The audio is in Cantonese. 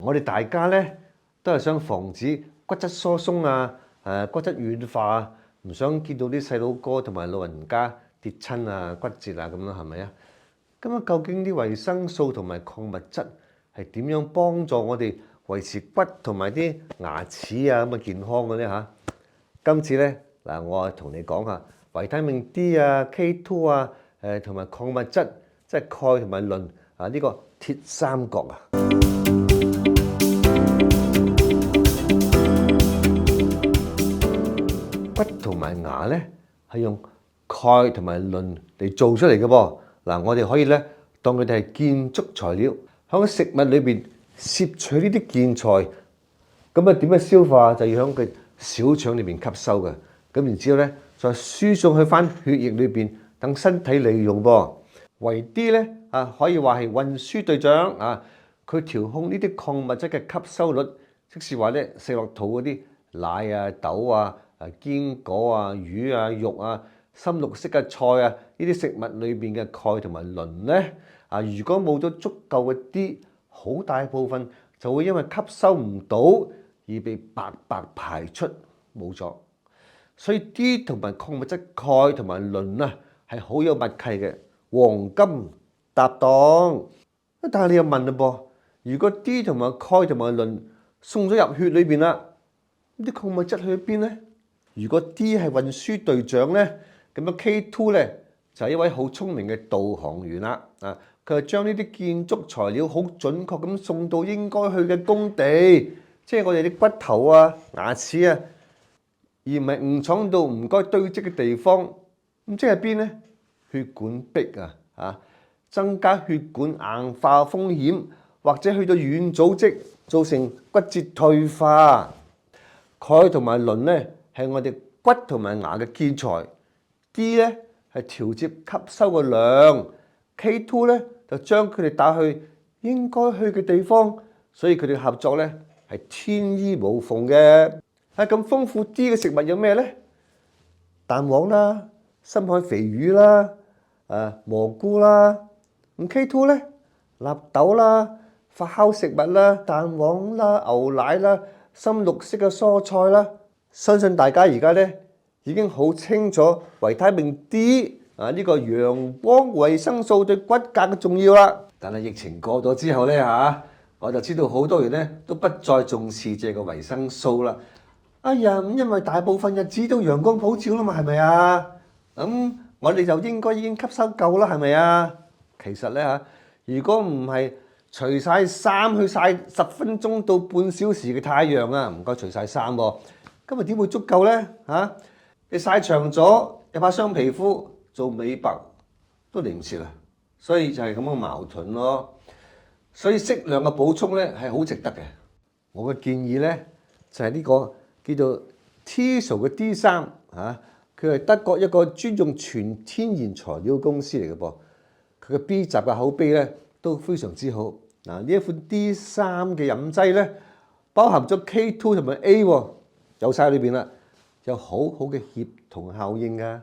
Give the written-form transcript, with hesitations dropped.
我哋大家咧都係想防止骨質疏鬆啊、骨質軟化啊，唔想見到啲細佬哥同埋老人家跌親啊、骨折啊咁樣，係咪啊？咁啊，究竟啲維生素同埋礦物質係點樣幫助我哋維持骨同埋啲牙齒啊咁嘅健康嘅咧嚇？今次咧嗱，我同你講下維他命 D 啊、K2 啊、同埋礦物質，即係鈣同埋磷啊呢個鐵三角啊。骨同埋牙咧係用鈣同埋磷嚟做出嚟嘅噃。嗱，我哋可以咧當佢哋係建築材料，喺食物裏邊攝取呢啲建材，咁啊點樣消化就要喺佢小腸裏邊吸收嘅。咁然之後咧再輸送去翻血液裏邊，等身體利用噃。維 D 咧可以話係運輸隊長啊，佢調控呢啲礦物質嘅吸收率，即是話咧食落肚嗰啲奶啊、豆啊、堅果啊、魚啊、肉啊、深綠色嘅菜啊，呢啲食物裏邊嘅鈣同埋磷咧如果冇咗足夠嘅 D， 好大部分就會因為吸收唔到而被白白排出，冇咗。所以 D 同埋礦物質鈣同埋磷係好有默契嘅黃金搭檔。但係你又問啦噃，如果 D 同埋鈣同埋磷送咗入血裏邊啦，啲礦物質去咗邊咧？如果 D 係運輸隊長咧，咁樣 K2 咧就係一位好聰明嘅導航員啦。佢係將呢啲建築材料好準確咁送到應該去嘅工地，即係我哋啲骨頭啊、牙齒啊，而唔係誤闖到唔該堆積嘅地方。咁即係邊咧？血管壁增加血管硬化風險，或者去到軟組織造成骨折退化。鈣同埋磷咧係我哋骨同埋牙嘅建材 ，D 咧係調節吸收嘅量 ，K2 咧就將佢哋帶去應該去嘅地方，所以佢哋合作咧係天衣無縫嘅。咁豐富 D 嘅食物有咩咧？蛋黃啦、深海肥魚啦、蘑菇啦。咁 K2 咧，納豆啦、發酵食物啦、蛋黃啦、牛奶啦、深綠色嘅蔬菜啦。相信大家而家咧已經好清楚維他命 D 呢個陽光維生素對骨骼嘅重要啦。但係疫情過咗之後咧我就知道好多人咧都不再重視這個維生素啦。哎呀，咁因為大部分日子都陽光普照啦嘛，係咪啊？咁我哋就應該已經吸收夠啦，係咪啊？其實咧如果唔係除晒衫去曬10分鐘到半小時嘅太陽唔該除晒衫喎，今日點會足夠咧你曬長咗又怕傷皮膚，做美白都嚟唔切啦，所以就係咁嘅矛盾咯。所以適量嘅補充咧係好值得嘅。我嘅建議咧就係呢個叫做 Teso 嘅 D3佢係德國一個專用全天然材料公司嚟嘅噃。佢嘅 B 集嘅口碑咧都非常之好。呢一款 D3 嘅飲劑咧，包含咗 K2 同埋 A 有晒裏邊啦，有好好嘅協同效應㗎。